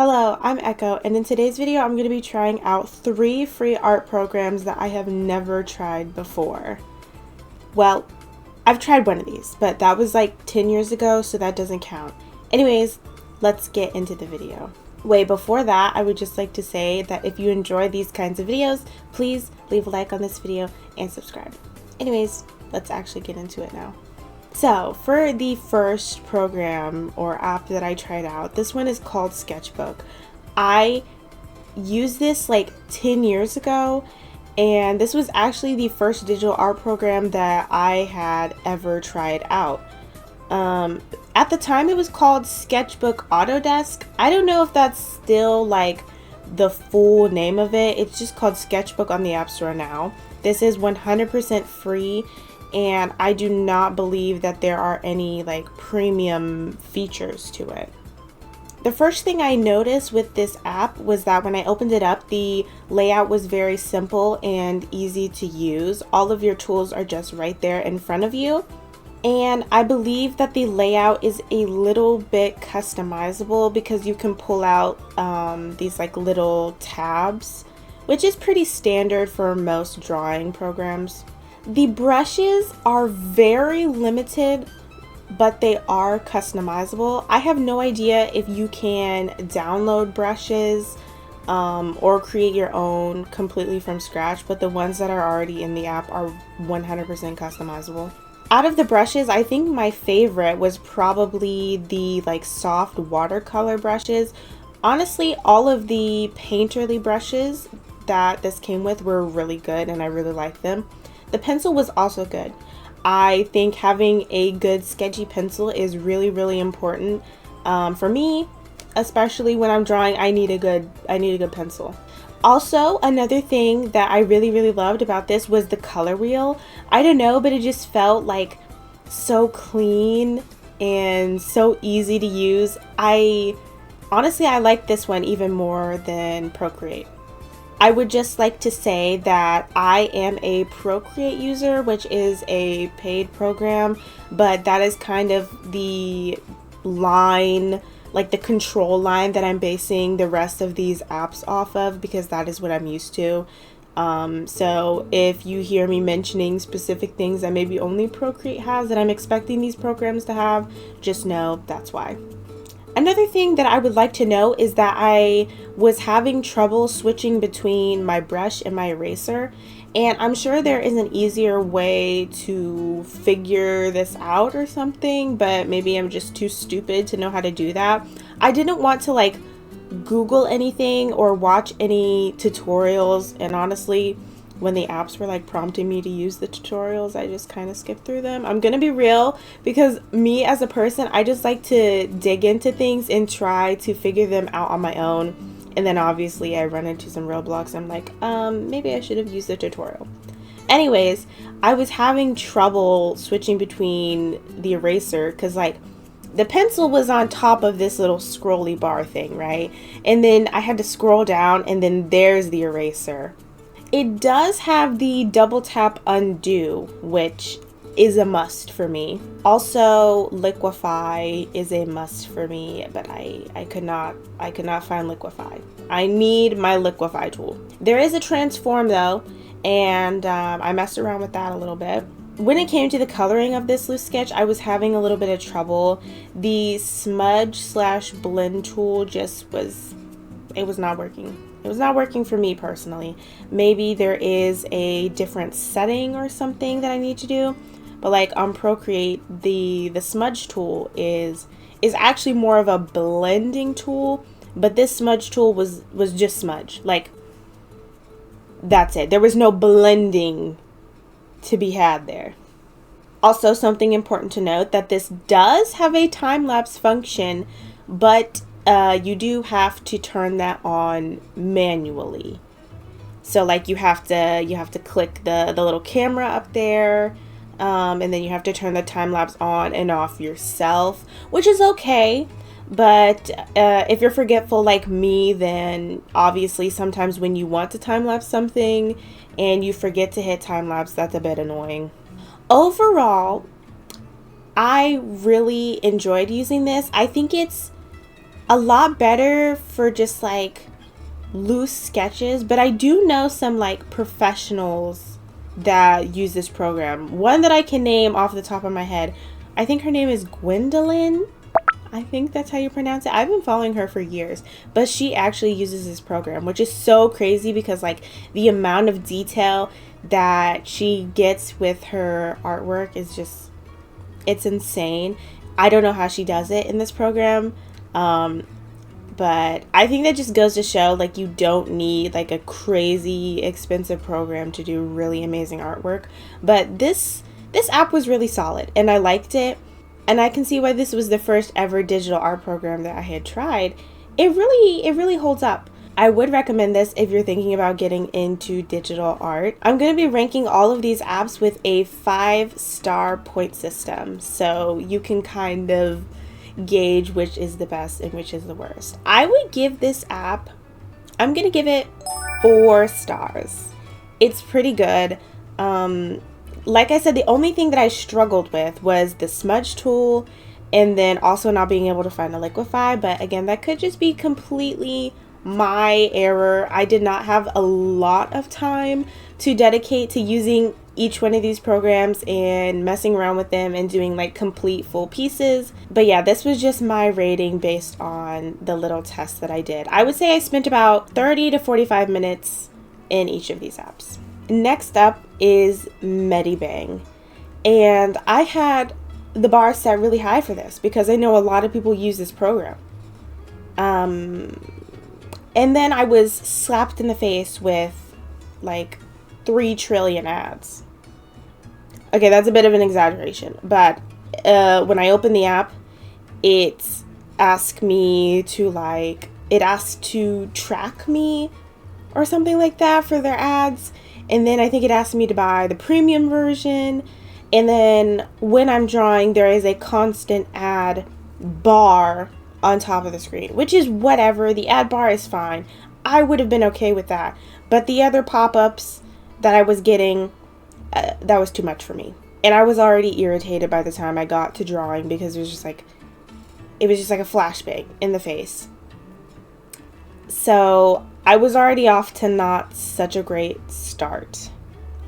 Hello, I'm Echo, and in today's video I'm going to be trying out 3 free art programs that I have never tried before. Well, I've tried one of these, but that was like 10 years ago, so that doesn't count. Anyways, let's get into the video. Way before that, I would just like to say that if you enjoy these kinds of videos, please leave a like on this video and subscribe. Anyways, let's actually get into it now. So for the first program or app that I tried out, this one is called Sketchbook. I used this like 10 years ago, and this was actually the first digital art program that I had ever tried out. At the time it was called Sketchbook Autodesk. I don't know if that's still like the full name of it. It's just called Sketchbook on the App Store now. This is 100% free, and I do not believe that there are any like premium features to it. The first thing I noticed with this app was that when I opened it up, the layout was very simple and easy to use. All of your tools are just right there in front of you. And I believe that the layout is a little bit customizable because you can pull out these like little tabs, which is pretty standard for most drawing programs. The brushes are very limited, but they are customizable. I have no idea if you can download brushes or create your own completely from scratch, but the ones that are already in the app are 100% customizable. Out of the brushes, I think my favorite was probably the like soft watercolor brushes. Honestly, all of the painterly brushes that this came with were really good and I really liked them. The pencil was also good. I think having a good sketchy pencil is really important. For me, especially when I'm drawing, I need a good pencil. Also, another thing that I really loved about this was the color wheel. I don't know, but it just felt like so clean and so easy to use. Honestly, I like this one even more than Procreate. I would just like to say that I am a Procreate user, which is a paid program, but that is kind of the line, like the control line that I'm basing the rest of these apps off of, because that is what I'm used to. So if you hear me mentioning specific things that maybe only Procreate has that I'm expecting these programs to have, just know that's why. Another thing that I would like to know is that I was having trouble switching between my brush and my eraser, and I'm sure there is an easier way to figure this out or something, but maybe I'm just too stupid to know how to do that. I didn't want to like Google anything or watch any tutorials, and honestly, when the apps were like prompting me to use the tutorials, I just kind of skipped through them. I'm gonna be real, because me as a person, I just like to dig into things and try to figure them out on my own. And then obviously I run into some roadblocks. I'm like, maybe I should have used the tutorial. Anyways, I was having trouble switching between the eraser because like the pencil was on top of this little scrolly bar thing, right? And then I had to scroll down, and then there's the eraser. It does have the double tap undo, which is a must for me. Also, Liquify is a must for me, but I could not find Liquify. I need my Liquify tool. There is a transform though, and I messed around with that a little bit. When it came to the coloring of this loose sketch, I was having a little bit of trouble. The smudge/blend tool just was not working. It was not working for me personally. Maybe there is a different setting or something that I need to do. But like on Procreate, the smudge tool is actually more of a blending tool, but this smudge tool was just smudge. Like that's it. There was no blending to be had there. Also, something important to note that this does have a time-lapse function, but you do have to turn that on manually. So like you have to click the little camera up there, and then you have to turn the time lapse on and off yourself, which is okay. But if you're forgetful like me, then obviously sometimes when you want to time lapse something and you forget to hit time lapse, that's a bit annoying. Overall, I really enjoyed using this. I think it's A lot better for just like loose sketches, but I do know some like professionals that use this program. One that I can name off the top of my head, I think her name is Gwendolyn. I think that's how you pronounce it. I've been following her for years, but she actually uses this program, which is so crazy because like the amount of detail that she gets with her artwork is just, it's insane. I don't know how she does it in this program. But I think that just goes to show like you don't need like a crazy expensive program to do really amazing artwork. But this app was really solid and I liked it. And I can see why this was the first ever digital art program that I had tried. It really holds up. I would recommend this if you're thinking about getting into digital art. I'm going to be ranking all of these apps with a 5-star point system, so you can kind of gauge which is the best and which is the worst. I would give this app, I'm going to give it 4 stars. It's pretty good. Like I said, the only thing that I struggled with was the smudge tool and then also not being able to find a liquify. But again, that could just be completely my error. I did not have a lot of time to dedicate to using each one of these programs and messing around with them and doing like complete full pieces. But yeah, this was just my rating based on the little tests that I did. I would say I spent about 30 to 45 minutes in each of these apps. Next up is Medibang, and I had the bar set really high for this because I know a lot of people use this program. And then I was slapped in the face with like 3 trillion ads. Okay, that's a bit of an exaggeration, but when I opened the app, it asked me to track me or something like that for their ads. And then I think it asked me to buy the premium version. And then when I'm drawing, there is a constant ad bar on top of the screen, which is whatever. The ad bar is fine. I would have been okay with that. But the other pop-ups that I was getting, that was too much for me. And I was already irritated by the time I got to drawing because it was just like a flashbang in the face. So I was already off to not such a great start.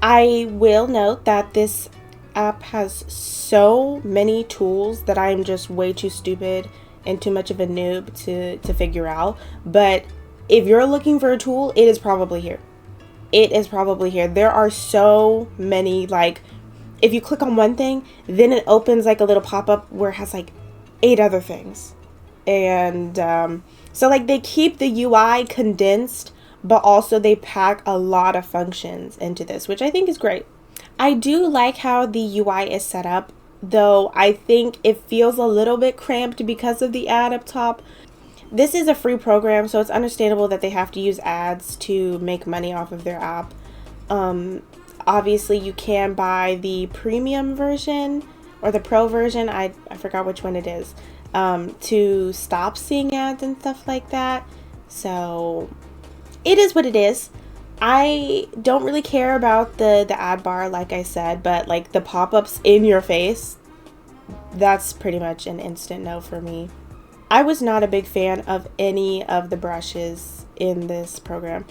I will note that this app has so many tools that I'm just way too stupid and too much of a noob to figure out. But if you're looking for a tool, it is probably here. It is probably here. There are so many, like, if you click on one thing, then it opens like a little pop-up where it has like 8 other things. And so like they keep the UI condensed, but also they pack a lot of functions into this, which I think is great. I do like how the UI is set up, though I think it feels a little bit cramped because of the ad up top. This is a free program, so it's understandable that they have to use ads to make money off of their app. Obviously, you can buy the premium version or the pro version. I forgot which one it is. To stop seeing ads and stuff like that. So it is what it is. I don't really care about the ad bar, like I said, but like the pop-ups in your face, that's pretty much an instant no for me. I was not a big fan of any of the brushes in this program.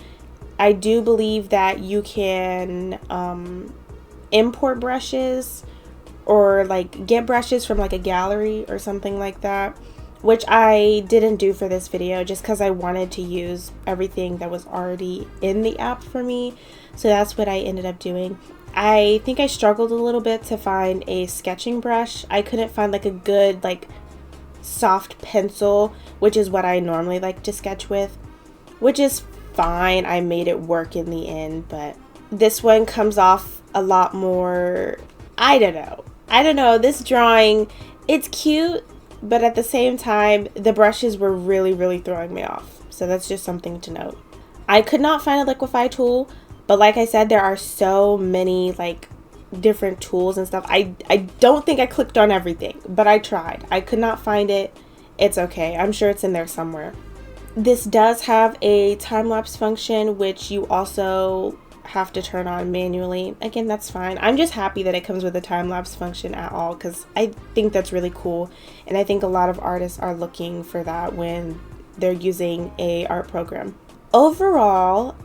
I do believe that you can import brushes or like get brushes from like a gallery or something like that, which I didn't do for this video just because I wanted to use everything that was already in the app for me. So that's what I ended up doing. I think I struggled a little bit to find a sketching brush. I couldn't find like a good like soft pencil, which is what I normally like to sketch with, which is fine. I made it work in the end, but this one comes off a lot more, I don't know, this drawing, it's cute, but at the same time, the brushes were really throwing me off. So that's just something to note. I could not find a liquify tool, but like I said, there are so many like different tools and stuff. I don't think I clicked on everything, but I tried. I could not find it. It's okay. I'm sure it's in there somewhere. This does have a time-lapse function, which you also have to turn on manually, again, that's fine. I'm just happy that it comes with a time-lapse function at all, because I think that's really cool, and I think a lot of artists are looking for that when they're using a art program. Overall,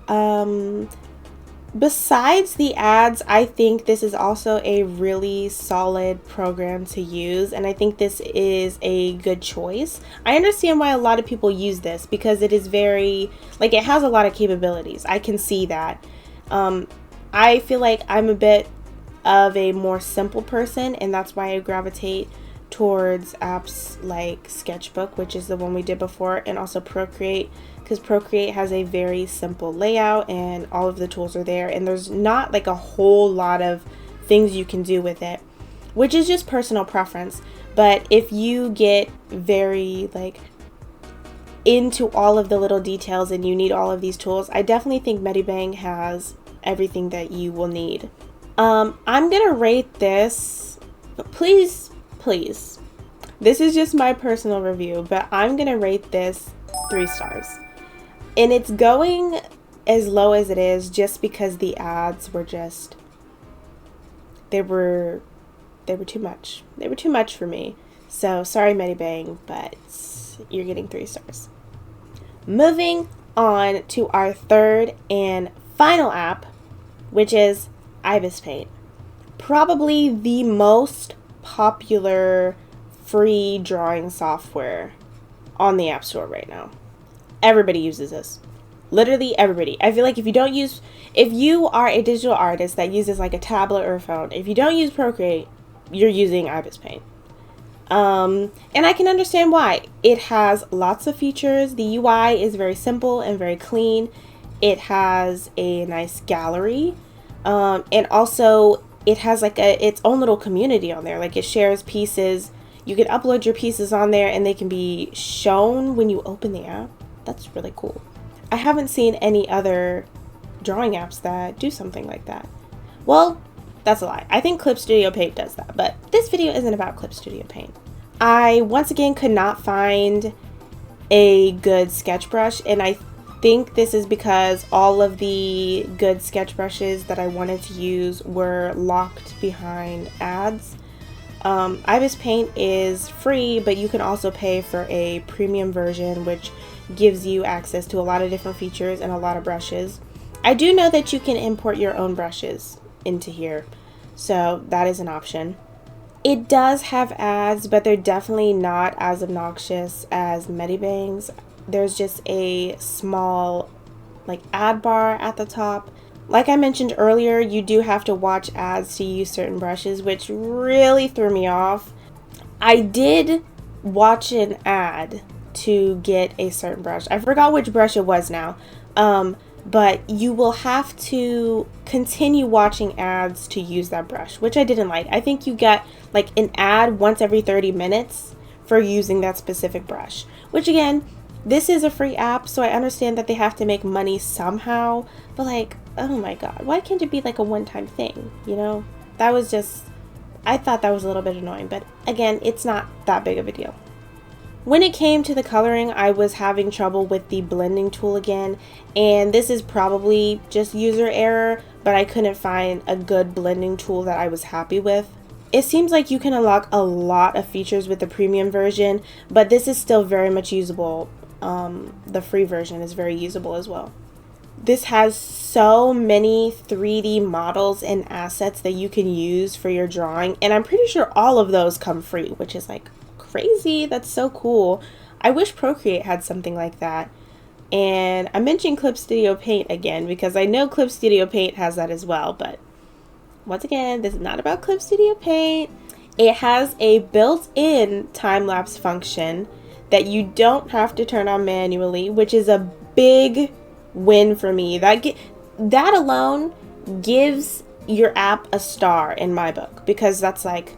besides the ads, I think this is also a really solid program to use, and I think this is a good choice. I understand why a lot of people use this, because it is very, like, it has a lot of capabilities. I can see that. I feel like I'm a bit of a more simple person, and that's why I gravitate towards apps like Sketchbook, which is the one we did before, and also Procreate, because Procreate has a very simple layout and all of the tools are there, and there's not like a whole lot of things you can do with it, which is just personal preference. But if you get very like into all of the little details and you need all of these tools, I definitely think Medibang has everything that you will need. I'm gonna rate this, please, this is just my personal review, but I'm gonna rate this 3 stars. And it's going as low as it is just because the ads were just, they were too much. They were too much for me. So sorry, Medibang, but you're getting 3 stars. Moving on to our third and final app, which is Ibis Paint. Probably the most popular free drawing software on the App Store right now. Everybody uses this. Literally everybody. I feel like if you are a digital artist that uses like a tablet or a phone, if you don't use Procreate, you're using Ibis Paint. And I can understand why. It has lots of features. The UI is very simple and very clean. It has a nice gallery. And also it has like its own little community on there. Like it shares pieces. You can upload your pieces on there and they can be shown when you open the app. That's really cool. I haven't seen any other drawing apps that do something like that. Well, that's a lie. I think Clip Studio Paint does that, but this video isn't about Clip Studio Paint. I once again could not find a good sketch brush, and I think this is because all of the good sketch brushes that I wanted to use were locked behind ads. Ibis Paint is free, but you can also pay for a premium version, which gives you access to a lot of different features and a lot of brushes. I do know that you can import your own brushes into here, so that is an option. It does have ads, but they're definitely not as obnoxious as Medibang's. There's just a small like ad bar at the top. Like I mentioned earlier, you do have to watch ads to use certain brushes, which really threw me off. I did watch an ad to get a certain brush. I forgot which brush it was now. But you will have to continue watching ads to use that brush, which I didn't like. I think you get like an ad once every 30 minutes for using that specific brush, which again, this is a free app, so I understand that they have to make money somehow, but like, oh my god, why can't it be like a one-time thing, you know? That was just, I thought that was a little bit annoying, but again, it's not that big of a deal. When it came to the coloring, I was having trouble with the blending tool again, and this is probably just user error, but I couldn't find a good blending tool that I was happy with. It seems like you can unlock a lot of features with the premium version, but this is still very much usable. The free version is very usable as well. This has so many 3D models and assets that you can use for your drawing, and I'm pretty sure all of those come free, which is like crazy. That's so cool. I wish Procreate had something like that. And I mentioned Clip Studio Paint again because I know Clip Studio Paint has that as well, but once again, this is not about Clip Studio Paint. It has a built-in time-lapse function that you don't have to turn on manually, which is a big win for me. That alone gives your app a star in my book, because that's like,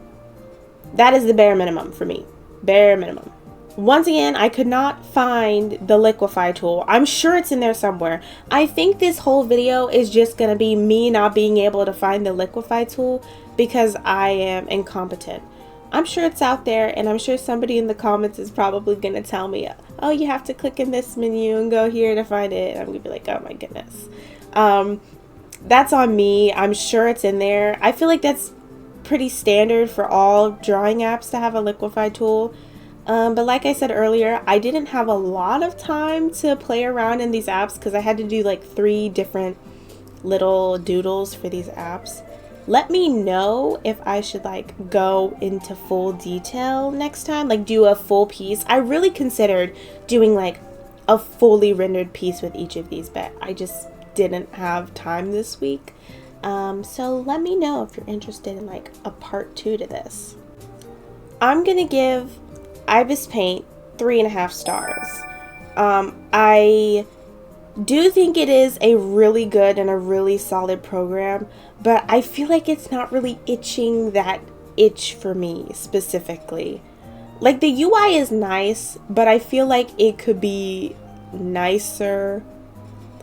that is the bare minimum for me. Bare minimum. Once again, I could not find the Liquify tool. I'm sure it's in there somewhere. I think this whole video is just going to be me not being able to find the Liquify tool because I am incompetent. I'm sure it's out there, and I'm sure somebody in the comments is probably going to tell me, oh, you have to click in this menu and go here to find it. And I'm going to be like, oh my goodness. that's on me. I'm sure it's in there. I feel like that's pretty standard for all drawing apps to have a liquify tool. But like I said earlier, I didn't have a lot of time to play around in these apps because I had to do like 3 different little doodles for these apps. Let me know if I should like go into full detail next time, like do a full piece. I really considered doing like a fully rendered piece with each of these, but I just didn't have time this week. So let me know if you're interested in like a part 2 to this. I'm gonna give Ibis Paint 3.5 stars. I do think it is a really good and a really solid program, but I feel like it's not really itching that itch for me specifically. Like the UI is nice, but I feel like it could be nicer.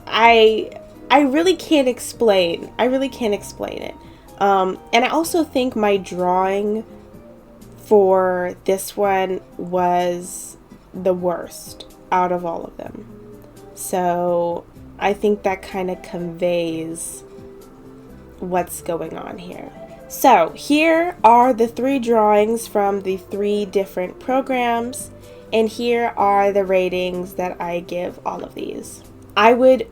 I really can't explain. I really can't explain it. And I also think my drawing for this one was the worst out of all of them. So I think that kind of conveys what's going on here. So here are the 3 drawings from the 3 different programs, and here are the ratings that I give all of these. I would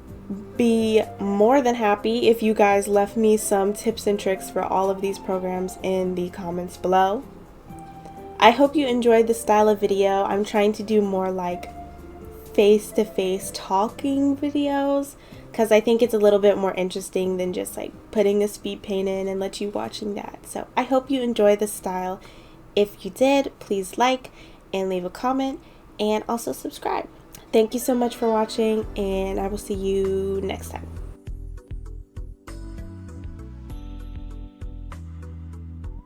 be more than happy if you guys left me some tips and tricks for all of these programs in the comments below. I hope you enjoyed this style of video. I'm trying to do more like face-to-face talking videos because I think it's a little bit more interesting than just like putting a speed paint in and let you watching that. So I hope you enjoy this style. If you did, please like and leave a comment and also subscribe. Thank you so much for watching, and I will see you next time.